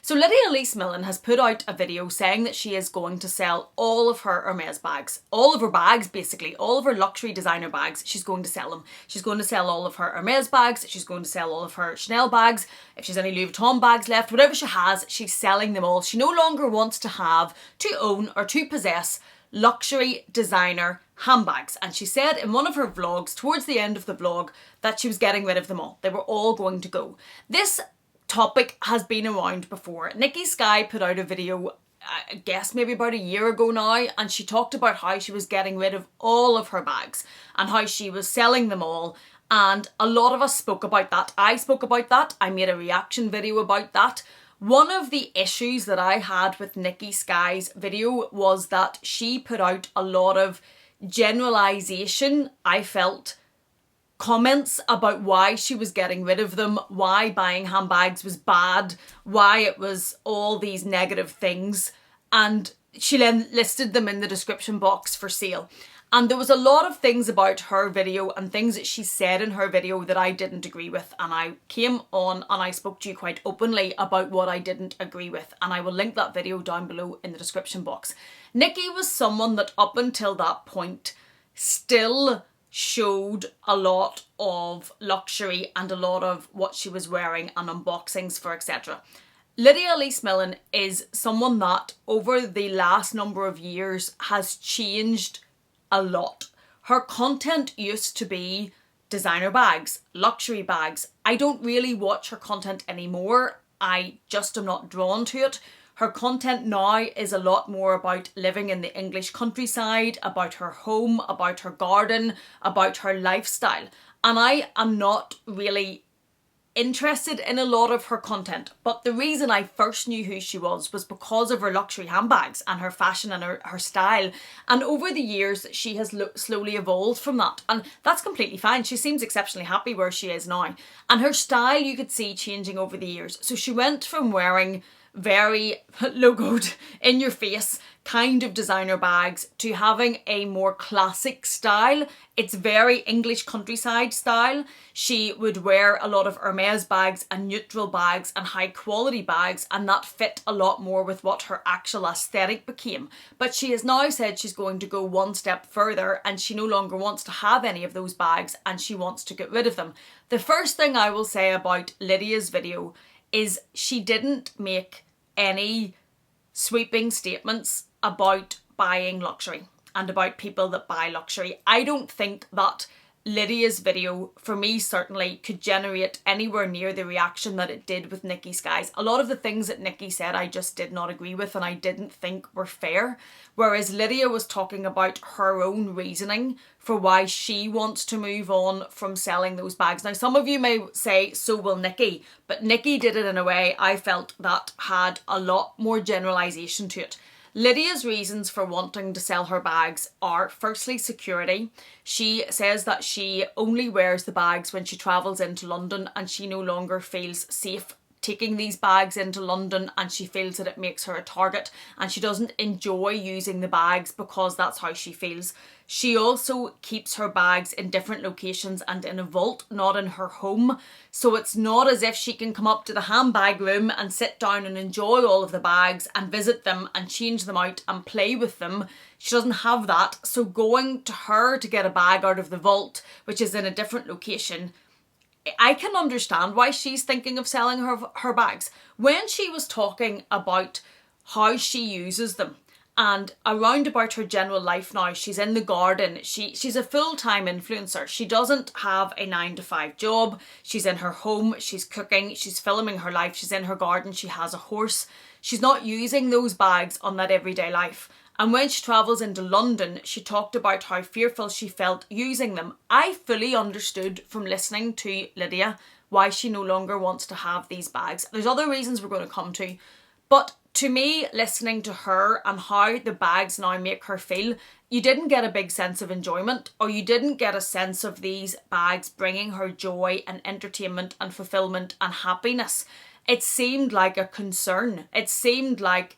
So Lydia Elise Millen has put out a video saying that she is going to sell all of her Hermes bags. All of her bags, basically. All of her luxury designer bags, she's going to sell them. She's going to sell all of her Hermes bags. She's going to sell all of her Chanel bags. If she's any Louis Vuitton bags left, whatever she has, she's selling them all. She no longer wants to own or to possess luxury designer handbags. And she said in one of her vlogs, towards the end of the vlog, that she was getting rid of them all. They were all going to go. This topic has been around before. Nikki Sky put out a video, I guess maybe about a year ago now, and she talked about how she was getting rid of all of her bags and how she was selling them all. And a lot of us spoke about that. I spoke about that. I made a reaction video about that. One of the issues that I had with Nikki Sky's video was that she put out a lot of generalization, I felt, comments about why she was getting rid of them, why buying handbags was bad, why it was all these negative things, and she then listed them in the description box for sale. And there was a lot of things about her video and things that she said in her video that I didn't agree with, and I came on and I spoke to you quite openly about what I didn't agree with, and I will link that video down below in the description box. Nikki was someone that up until that point still showed a lot of luxury and a lot of what she was wearing and unboxings for etc. Lydia Elise Millen is someone that over the last number of years has changed a lot. Her content used to be designer bags, luxury bags. I don't really watch her content anymore. I just am not drawn to it. Her content now is a lot more about living in the English countryside, about her home, about her garden, about her lifestyle. And I am not really interested in a lot of her content. But the reason I first knew who she was because of her luxury handbags and her fashion and her style. And over the years, she has slowly evolved from that. And that's completely fine. She seems exceptionally happy where she is now. And her style you could see changing over the years. So she went from wearing very logoed, in your face kind of designer bags to having a more classic style. It's very English countryside style. She would wear a lot of Hermes bags and neutral bags and high quality bags, and that fit a lot more with what her actual aesthetic became. But she has now said she's going to go one step further and she no longer wants to have any of those bags and she wants to get rid of them. The first thing I will say about Lydia's video is she didn't make any sweeping statements about buying luxury and about people that buy luxury. I don't think that Lydia's video, for me certainly, could generate anywhere near the reaction that it did with Nikki Sky's. A lot of the things that Nikki said I just did not agree with and I didn't think were fair. Whereas Lydia was talking about her own reasoning for why she wants to move on from selling those bags. Now, some of you may say, so will Nikki, but Nikki did it in a way I felt that had a lot more generalisation to it. Lydia's reasons for wanting to sell her bags are firstly security. She says that she only wears the bags when she travels into London and she no longer feels safe taking these bags into London, and she feels that it makes her a target and she doesn't enjoy using the bags because that's how she feels. She also keeps her bags in different locations and in a vault, not in her home. So it's not as if she can come up to the handbag room and sit down and enjoy all of the bags and visit them and change them out and play with them. She doesn't have that. So going to her to get a bag out of the vault, which is in a different location, I can understand why she's thinking of selling her bags. When she was talking about how she uses them and around about her general life now, she's in the garden, she's a full-time influencer. She doesn't have a 9-to-5 job. She's in her home, she's cooking, she's filming her life, she's in her garden, she has a horse. She's not using those bags on that everyday life. And when she travels into London, she talked about how fearful she felt using them. I fully understood from listening to Lydia why she no longer wants to have these bags. There's other reasons we're going to come to. But to me, listening to her and how the bags now make her feel, you didn't get a big sense of enjoyment, or you didn't get a sense of these bags bringing her joy and entertainment and fulfillment and happiness. It seemed like a concern. It seemed like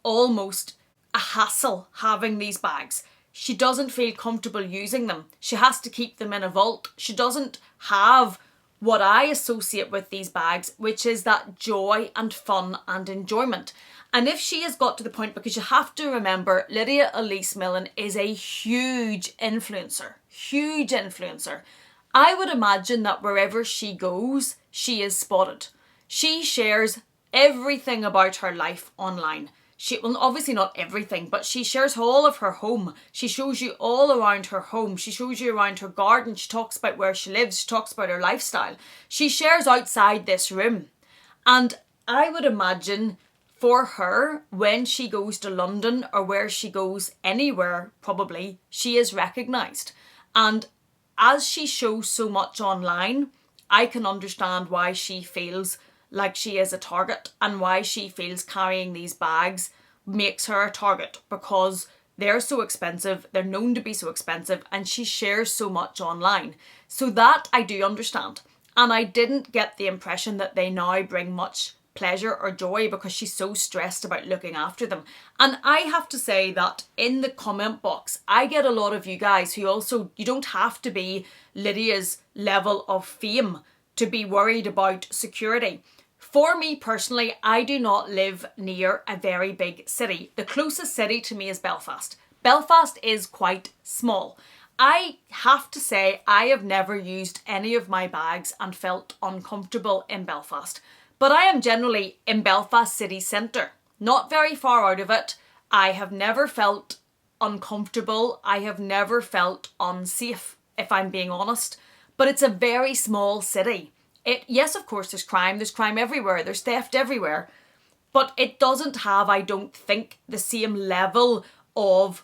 almost a hassle having these bags. She doesn't feel comfortable using them. She has to keep them in a vault. She doesn't have what I associate with these bags, which is that joy and fun and enjoyment. And if she has got to the point, because you have to remember, Lydia Elise Millen is a huge influencer. I would imagine that wherever she goes, she is spotted. She shares everything about her life online. Well, obviously not everything, but she shares all of her home. She shows you all around her home. She shows you around her garden. She talks about where she lives. She talks about her lifestyle. She shares outside this room. And I would imagine for her, when she goes to London or where she goes anywhere, probably, she is recognised. And as she shows so much online, I can understand why she feels like she is a target and why she feels carrying these bags makes her a target, because they're so expensive, they're known to be so expensive, and she shares so much online. So that I do understand. And I didn't get the impression that they now bring much pleasure or joy because she's so stressed about looking after them. And I have to say that in the comment box, I get a lot of you guys who also, you don't have to be Lydia's level of fame to be worried about security. For me personally, I do not live near a very big city. The closest city to me is Belfast. Belfast is quite small. I have to say I have never used any of my bags and felt uncomfortable in Belfast. But I am generally in Belfast city centre, not very far out of it. I have never felt uncomfortable. I have never felt unsafe, if I'm being honest. But it's a very small city. Yes, of course, there's crime everywhere, there's theft everywhere, but it doesn't have, I don't think, the same level of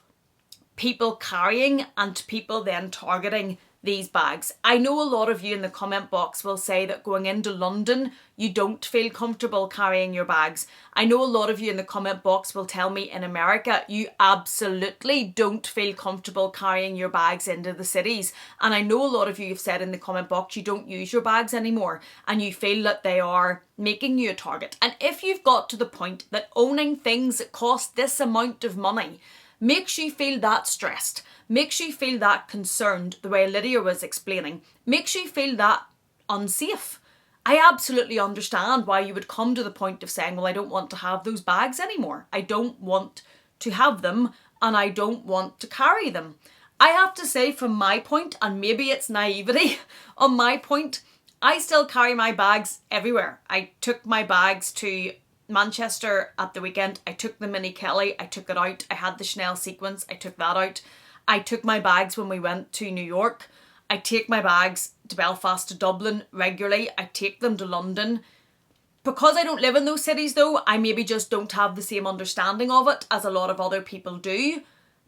people carrying and people then targeting these bags. I know a lot of you in the comment box will say that going into London, you don't feel comfortable carrying your bags. I know a lot of you in the comment box will tell me in America, you absolutely don't feel comfortable carrying your bags into the cities. And I know a lot of you have said in the comment box, you don't use your bags anymore and you feel that they are making you a target. And if you've got to the point that owning things that cost this amount of money makes you feel that stressed, makes you feel that concerned, the way Lydia was explaining, makes you feel that unsafe, I absolutely understand why you would come to the point of saying, well, I don't want to have those bags anymore. I don't want to have them and I don't want to carry them. I have to say, from my point, and maybe it's naivety on my point, I still carry my bags everywhere. I took my bags to Manchester at the weekend. I took the Mini Kelly, I took it out. I had the Chanel sequins, I took that out. I took my bags when we went to New York. I take my bags to Belfast, to Dublin regularly. I take them to London. Because I don't live in those cities though, I maybe just don't have the same understanding of it as a lot of other people do.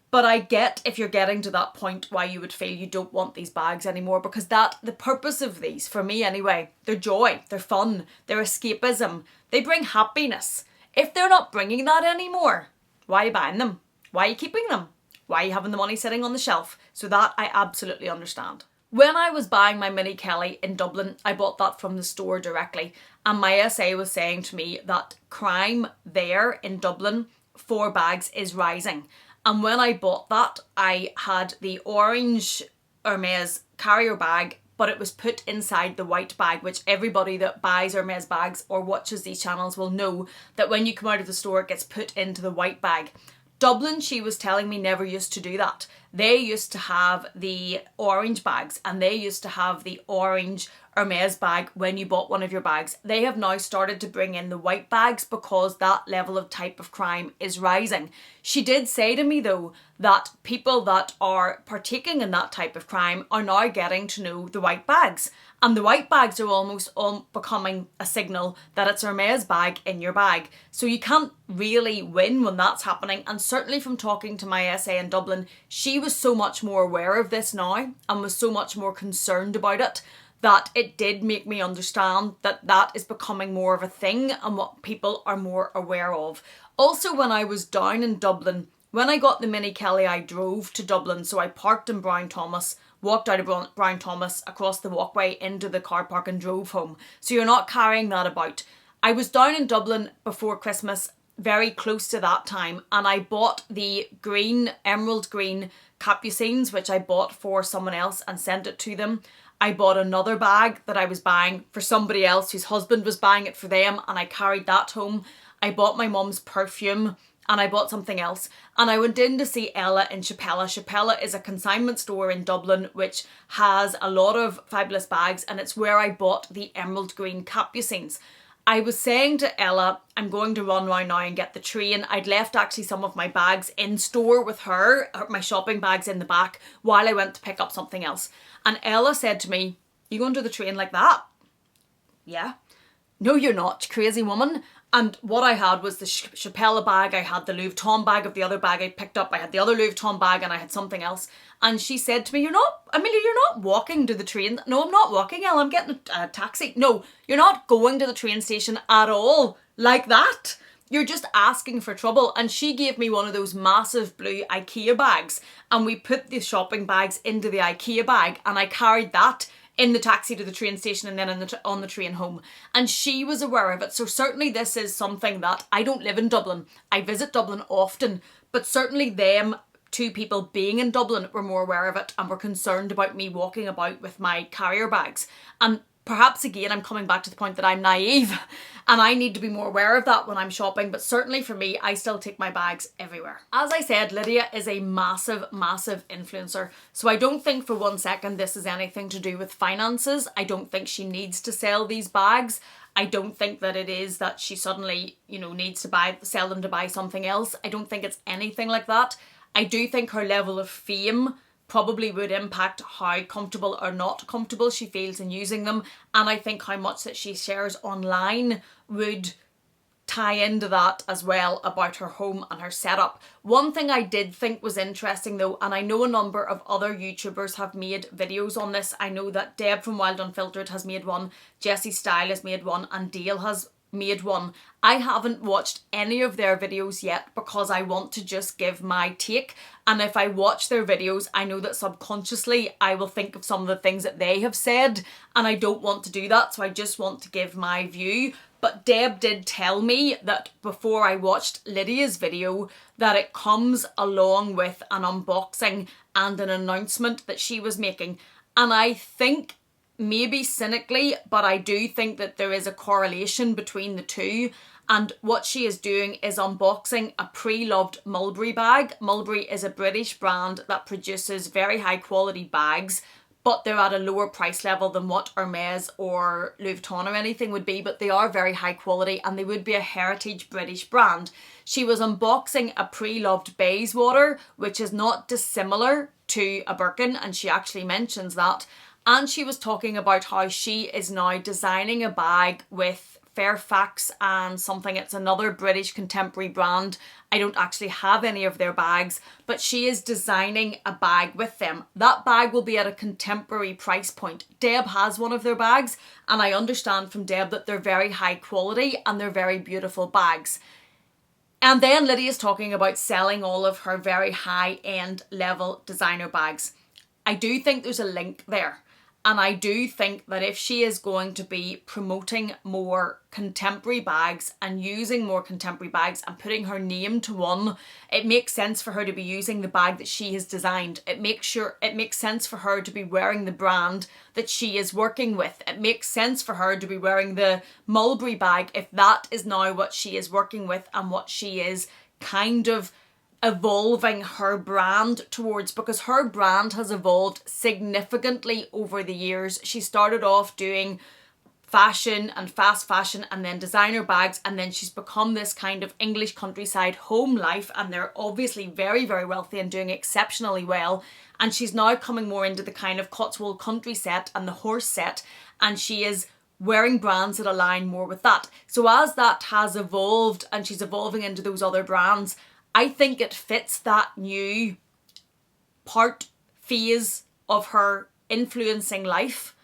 But I get if you're getting to that point why you would feel you don't want these bags anymore, because the purpose of these, for me anyway, they're joy, they're fun, they're escapism, they bring happiness. If they're not bringing that anymore, why are you buying them? Why are you keeping them? Why are you having the money sitting on the shelf? So that I absolutely understand. When I was buying my Mini Kelly in Dublin, I bought that from the store directly. And my SA was saying to me that crime there in Dublin for bags is rising. And when I bought that, I had the orange Hermes carrier bag, but it was put inside the white bag, which everybody that buys Hermes bags or watches these channels will know that when you come out of the store, it gets put into the white bag. Dublin, she was telling me, never used to do that. They used to have the orange bags and they used to have the orange Hermes bag when you bought one of your bags. They have now started to bring in the white bags because that level of type of crime is rising. She did say to me though that people that are partaking in that type of crime are now getting to know the white bags. And the white bags are almost becoming a signal that it's Hermes bag in your bag. So you can't really win when that's happening. And certainly from talking to my SA in Dublin, she was so much more aware of this now and was so much more concerned about it that it did make me understand that that is becoming more of a thing and what people are more aware of. Also, when I was down in Dublin, when I got the Mini Kelly, I drove to Dublin. So I parked in Brown Thomas, walked out of Brown Thomas across the walkway into the car park and drove home. So you're not carrying that about. I was down in Dublin before Christmas, very close to that time, and I bought the green, emerald green capucines, which I bought for someone else and sent it to them. I bought another bag that I was buying for somebody else whose husband was buying it for them, and I carried that home. I bought my mum's perfume, and I bought something else. And I went in to see Ella in Chapella. Chapella is a consignment store in Dublin which has a lot of fabulous bags, and it's where I bought the emerald green capucines. I was saying to Ella, I'm going to run round now and get the train. I'd left actually some of my bags in store with her, my shopping bags in the back, while I went to pick up something else. And Ella said to me, you going to the train like that? Yeah. No, you're not, crazy woman. And what I had was the Chapella bag, I had the Louis Vuitton bag of the other bag I picked up, I had the other Louis Vuitton bag, and I had something else. And she said to me, Amelia, you're not walking to the train. No, I'm not walking, Ella, I'm getting a taxi. No, you're not going to the train station at all like that. You're just asking for trouble. And she gave me one of those massive blue IKEA bags, and we put the shopping bags into the IKEA bag, and I carried that in the taxi to the train station and then on the train home. And she was aware of it. So certainly this is something that, I don't live in Dublin. I visit Dublin often, but certainly them two people being in Dublin were more aware of it and were concerned about me walking about with my carrier bags. And perhaps again, I'm coming back to the point that I'm naive and I need to be more aware of that when I'm shopping. But certainly for me, I still take my bags everywhere. As I said, Lydia is a massive, massive influencer. So I don't think for one second this is anything to do with finances. I don't think she needs to sell these bags. I don't think that it is that she suddenly, needs to sell them to buy something else. I don't think it's anything like that. I do think her level of fame probably would impact how comfortable or not comfortable she feels in using them. And I think how much that she shares online would tie into that as well about her home and her setup. One thing I did think was interesting though, and I know a number of other YouTubers have made videos on this. I know that Deb from Wild Unfiltered has made one, Jessie Style has made one, and Dale has made one. I haven't watched any of their videos yet because I want to just give my take, and if I watch their videos I know that subconsciously I will think of some of the things that they have said, and I don't want to do that, so I just want to give my view. But Deb did tell me that before I watched Lydia's video that it comes along with an unboxing and an announcement that she was making, and I think, maybe cynically, but I do think that there is a correlation between the two. And what she is doing is unboxing a Preloved Mulberry bag. Mulberry is a British brand that produces very high quality bags, but they're at a lower price level than what Hermes or Louis Vuitton or anything would be, but they are very high quality and they would be a heritage British brand. She was unboxing a Preloved Bayswater, which is not dissimilar to a Birkin, and she actually mentions that. And she was talking about how she is now designing a bag with Fairfax and something, it's another British contemporary brand. I don't actually have any of their bags, but she is designing a bag with them. That bag will be at a contemporary price point. Deb has one of their bags, and I understand from Deb that they're very high quality and they're very beautiful bags. And then Lydia's talking about selling all of her very high-end level designer bags. I do think there's a link there. And I do think that if she is going to be promoting more contemporary bags and using more contemporary bags and putting her name to one, it makes sense for her to be using the bag that she has designed. It makes sense for her to be wearing the brand that she is working with. It makes sense for her to be wearing the Mulberry bag if that is now what she is working with and what she is kind of evolving her brand towards, because her brand has evolved significantly over the years. She started off doing fashion and fast fashion and then designer bags, and then she's become this kind of English countryside home life, and they're obviously very, very wealthy and doing exceptionally well. And she's now coming more into the kind of Cotswold country set and the horse set, and she is wearing brands that align more with that. So as that has evolved and she's evolving into those other brands, I think it fits that new phase of her influencing life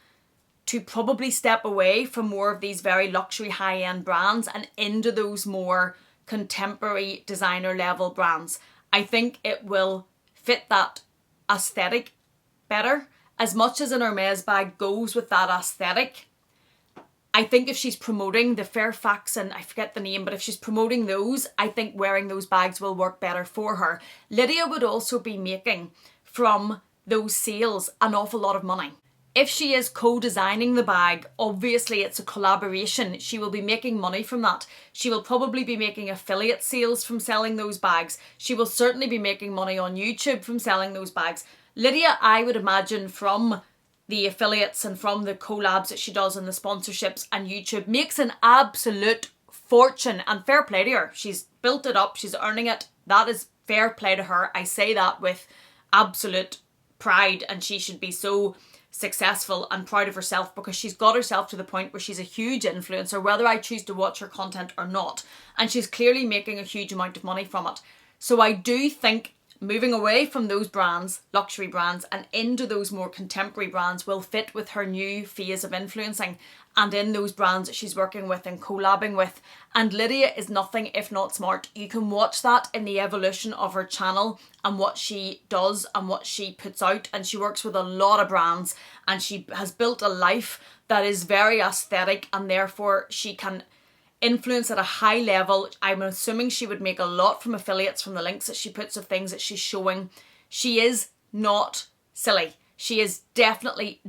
to probably step away from more of these very luxury high-end brands and into those more contemporary designer level brands. I think it will fit that aesthetic better. As much as an Hermes bag goes with that aesthetic, I think if she's promoting the Fairfax, and I forget the name, but if she's promoting those, I think wearing those bags will work better for her. Lydia would also be making from those sales an awful lot of money. If she is co-designing the bag, obviously it's a collaboration. She will be making money from that. She will probably be making affiliate sales from selling those bags. She will certainly be making money on YouTube from selling those bags. Lydia, I would imagine, from the affiliates and from the collabs that she does and the sponsorships and YouTube, makes an absolute fortune, and fair play to her. She's built it up. She's earning it. That is fair play to her. I say that with absolute pride, and she should be so successful and proud of herself because she's got herself to the point where she's a huge influencer, whether I choose to watch her content or not, and she's clearly making a huge amount of money from it. So I do think moving away from those brands, luxury brands, and into those more contemporary brands will fit with her new phase of influencing and in those brands that she's working with and collabing with. And Lydia is nothing if not smart. You can watch that in the evolution of her channel and what she does and what she puts out. And she works with a lot of brands and she has built a life that is very aesthetic, and therefore she can influence at a high level. I'm assuming she would make a lot from affiliates from the links that she puts of things that she's showing. She is not silly. She is definitely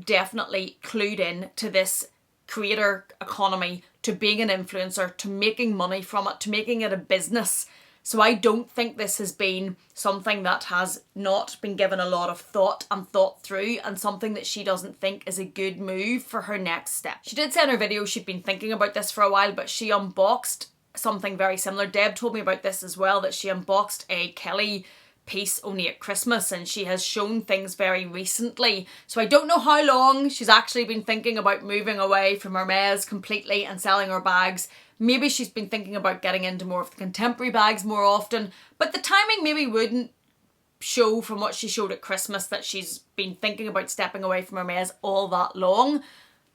clued in to this creator economy, to being an influencer, to making money from it, to making it a business. So I don't think this has been something that has not been given a lot of thought and thought through, and something that she doesn't think is a good move for her next step. She did say in her video she'd been thinking about this for a while, but she unboxed something very similar. Deb told me about this as well, that she unboxed a Kelly piece only at Christmas, and she has shown things very recently. So I don't know how long she's actually been thinking about moving away from Hermes completely and selling her bags. Maybe she's been thinking about getting into more of the contemporary bags more often, but the timing maybe wouldn't show from what she showed at Christmas that she's been thinking about stepping away from Hermes all that long.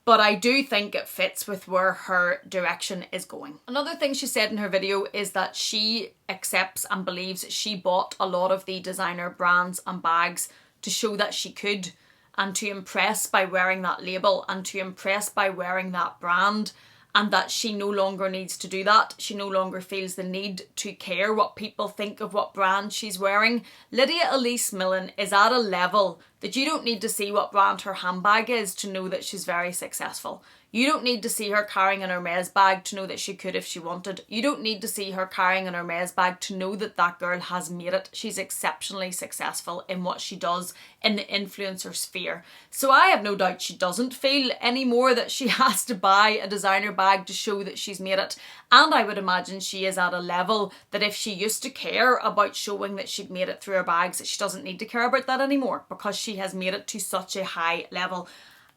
But I do think it fits with where her direction is going. Another thing she said in her video is that she accepts and believes that she bought a lot of the designer brands and bags to show that she could, and to impress by wearing that label, and to impress by wearing that brand, and that she no longer needs to do that. She no longer feels the need to care what people think of what brand she's wearing. Lydia Elise Millen is at a level that you don't need to see what brand her handbag is to know that she's very successful. You don't need to see her carrying an Hermes bag to know that she could if she wanted. You don't need to see her carrying an Hermes bag to know that that girl has made it. She's exceptionally successful in what she does in the influencer sphere. So I have no doubt she doesn't feel anymore that she has to buy a designer bag to show that she's made it. And I would imagine she is at a level that if she used to care about showing that she'd made it through her bags, that she doesn't need to care about that anymore because she has made it to such a high level.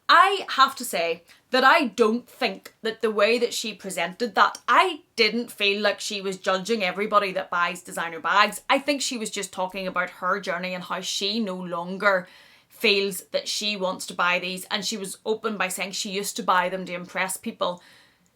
I have to say that I don't think that the way that she presented that, I didn't feel like she was judging everybody that buys designer bags. I think she was just talking about her journey and how she no longer feels that she wants to buy these. And she was open by saying she used to buy them to impress people.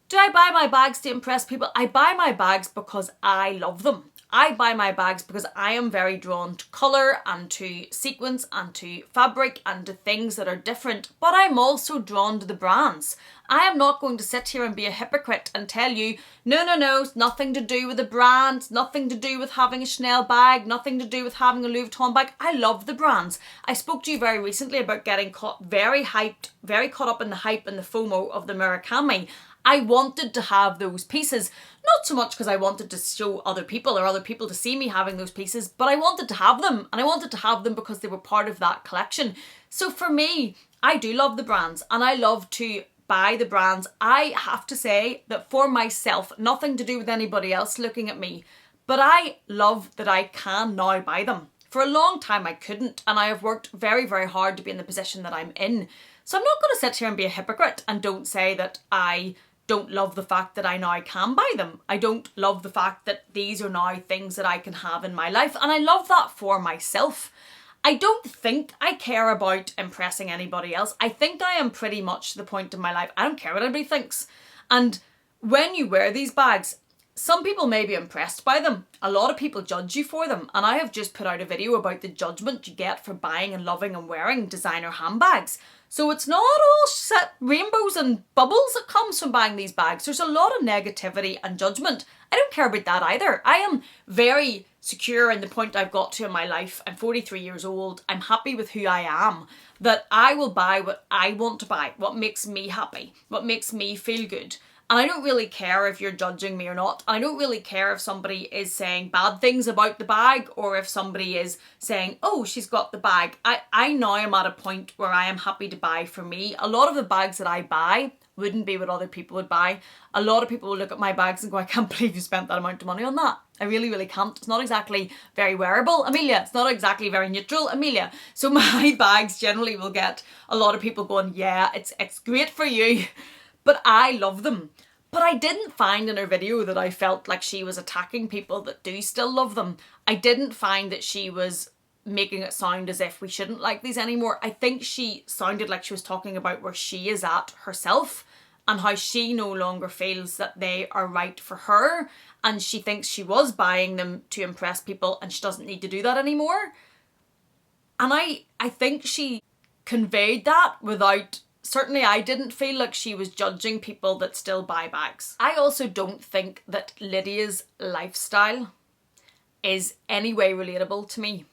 Do I buy my bags to impress people? I buy my bags because I love them. I buy my bags because I am very drawn to colour and to sequins and to fabric and to things that are different, but I'm also drawn to the brands. I am not going to sit here and be a hypocrite and tell you, no, it's nothing to do with the brand, nothing to do with having a Chanel bag, nothing to do with having a Louis Vuitton bag. I love the brands. I spoke to you very recently about getting very caught up in the hype and the FOMO of the Murakami. I wanted to have those pieces, not so much because I wanted to show other people or other people to see me having those pieces, but I wanted to have them, and I wanted to have them because they were part of that collection. So for me, I do love the brands and I love to buy the brands. I have to say that for myself, nothing to do with anybody else looking at me, but I love that I can now buy them. For a long time I couldn't, and I have worked very, very hard to be in the position that I'm in. So I'm not going to sit here and be a hypocrite and don't say that I don't love the fact that I now can buy them. I don't love the fact that these are now things that I can have in my life, and I love that for myself. I don't think I care about impressing anybody else. I think I am pretty much to the point in my life, I don't care what anybody thinks. And when you wear these bags, some people may be impressed by them. A lot of people judge you for them. And I have just put out a video about the judgment you get for buying and loving and wearing designer handbags. So it's not all set rainbows and bubbles that comes from buying these bags. There's a lot of negativity and judgment. I don't care about that either. I am very secure in the point I've got to in my life. I'm 43 years old. I'm happy with who I am. That I will buy what I want to buy, what makes me happy, what makes me feel good. And I don't really care if you're judging me or not. I don't really care if somebody is saying bad things about the bag or if somebody is saying, oh, she's got the bag. I now am at a point where I am happy to buy for me. A lot of the bags that I buy wouldn't be what other people would buy. A lot of people will look at my bags and go, I can't believe you spent that amount of money on that. I really, really can't. It's not exactly very wearable, Amelia. It's not exactly very neutral, Amelia. So my bags generally will get a lot of people going, yeah, it's great for you. But I love them. But I didn't find in her video that I felt like she was attacking people that do still love them. I didn't find that she was making it sound as if we shouldn't like these anymore. I think she sounded like she was talking about where she is at herself and how she no longer feels that they are right for her. And she thinks she was buying them to impress people and she doesn't need to do that anymore. And I think she conveyed that without... Certainly I didn't feel like she was judging people that still buy bags. I also don't think that Lydia's lifestyle is any way relatable to me.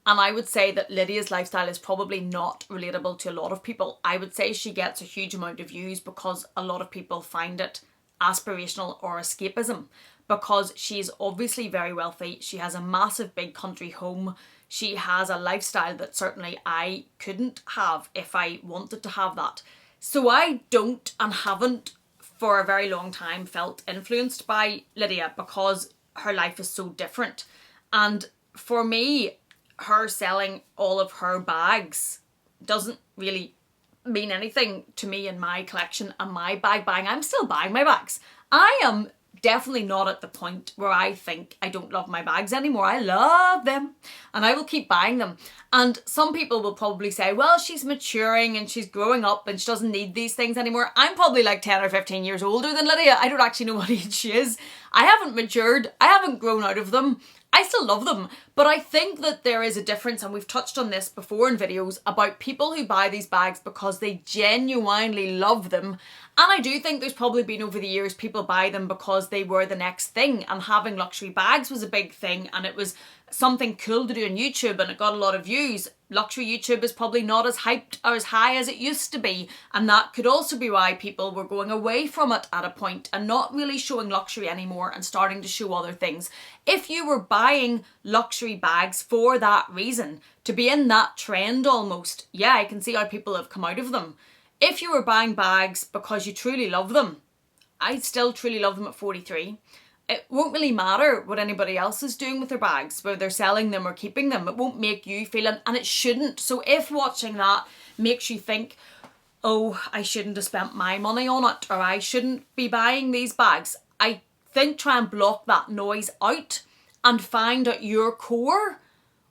And I would say that Lydia's lifestyle is probably not relatable to a lot of people. I would say she gets a huge amount of views because a lot of people find it aspirational or escapism. Because she's obviously very wealthy. She has a massive big country home. She has a lifestyle that certainly I couldn't have if I wanted to have that. So I don't and haven't for a very long time felt influenced by Lydia because her life is so different. And for me, her selling all of her bags doesn't really mean anything to me in my collection and my bag buying. I'm still buying my bags. I am definitely not at the point where I think I don't love my bags anymore. I love them and I will keep buying them. And some people will probably say, well, she's maturing and she's growing up and she doesn't need these things anymore. I'm probably like 10 or 15 years older than Lydia. I don't actually know what age she is. I haven't matured. I haven't grown out of them. I still love them, but I think that there is a difference, and we've touched on this before in videos, about people who buy these bags because they genuinely love them. And I do think there's probably been over the years people buy them because they were the next thing, and having luxury bags was a big thing and it was something cool to do on YouTube and it got a lot of views. Luxury YouTube is probably not as hyped or as high as it used to be, and that could also be why people were going away from it at a point and not really showing luxury anymore and starting to show other things. If you were buying luxury bags for that reason, to be in that trend almost, yeah, I can see how people have come out of them. If you were buying bags because you truly love them, I still truly love them at 43. It won't really matter what anybody else is doing with their bags, whether they're selling them or keeping them. It won't make you feel, and it shouldn't. So if watching that makes you think, oh, I shouldn't have spent my money on it, or I shouldn't be buying these bags, I think try and block that noise out and find at your core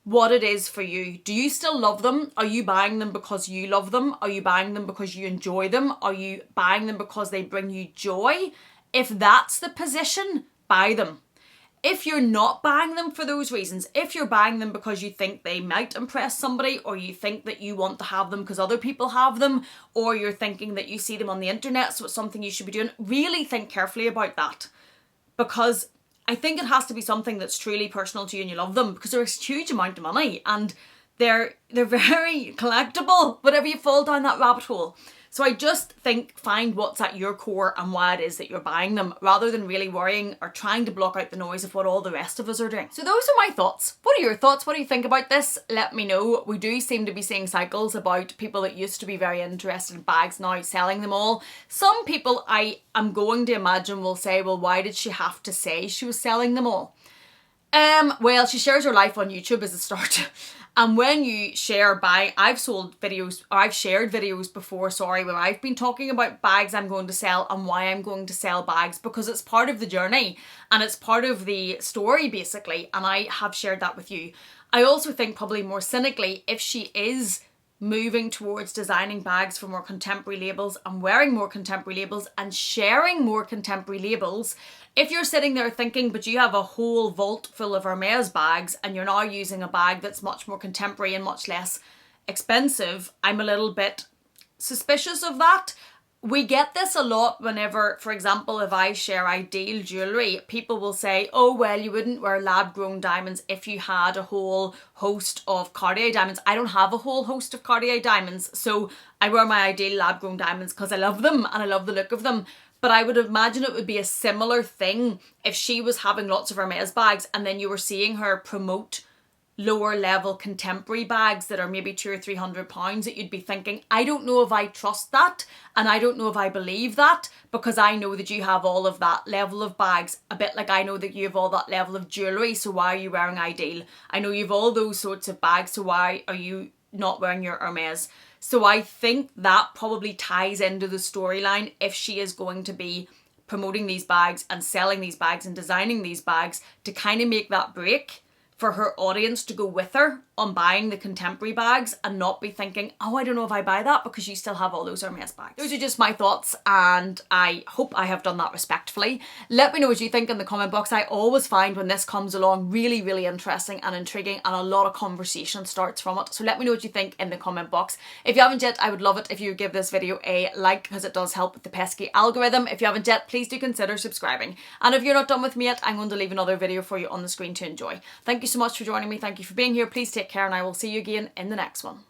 what it is for you. Do you still love them? Are you buying them because you love them? Are you buying them because you enjoy them? Are you buying them because they bring you joy? If that's the position, buy them. If you're not buying them for those reasons, if you're buying them because you think they might impress somebody, or you think that you want to have them because other people have them, or you're thinking that you see them on the internet so it's something you should be doing, really think carefully about that. Because I think it has to be something that's truly personal to you and you love them, because they're a huge amount of money and they're very collectible, whatever you fall down that rabbit hole. So I just think find what's at your core and why it is that you're buying them, rather than really worrying or trying to block out the noise of what all the rest of us are doing. So those are my thoughts. What are your thoughts? What do you think about this? Let me know. We do seem to be seeing cycles about people that used to be very interested in bags now selling them all. Some people I am going to imagine will say, well, why did she have to say she was selling them all? Well, she shares her life on YouTube as a start. And when you share I've shared videos before, where I've been talking about bags I'm going to sell and why I'm going to sell bags, because it's part of the journey and it's part of the story basically, and I have shared that with you. I also think probably more cynically, if she is moving towards designing bags for more contemporary labels and wearing more contemporary labels and sharing more contemporary labels. If you're sitting there thinking, but you have a whole vault full of Hermes bags and you're now using a bag that's much more contemporary and much less expensive, I'm a little bit suspicious of that. We get this a lot whenever, for example, if I share ideal jewellery, people will say, oh, well, you wouldn't wear lab-grown diamonds if you had a whole host of Cartier diamonds. I don't have a whole host of Cartier diamonds, so I wear my ideal lab-grown diamonds because I love them and I love the look of them. But I would imagine it would be a similar thing if she was having lots of Hermes bags and then you were seeing her promote lower level contemporary bags that are maybe £200 or £300, that you'd be thinking, I don't know if I trust that and I don't know if I believe that, because I know that you have all of that level of bags, a bit like I know that you have all that level of jewellery, so why are you wearing Ideal? I know you have all those sorts of bags, so why are you not wearing your Hermes? So I think that probably ties into the storyline if she is going to be promoting these bags and selling these bags and designing these bags to kind of make that break for her audience to go with her on buying the contemporary bags and not be thinking, oh, I don't know if I buy that because you still have all those Hermes bags. Those are just my thoughts and I hope I have done that respectfully. Let me know what you think in the comment box. I always find when this comes along really, really interesting and intriguing and a lot of conversation starts from it. So let me know what you think in the comment box. If you haven't yet, I would love it if you give this video a like because it does help with the pesky algorithm. If you haven't yet, please do consider subscribing. And if you're not done with me yet, I'm going to leave another video for you on the screen to enjoy. Thank you so much for joining me. Thank you for being here. Please take care and I will see you again in the next one.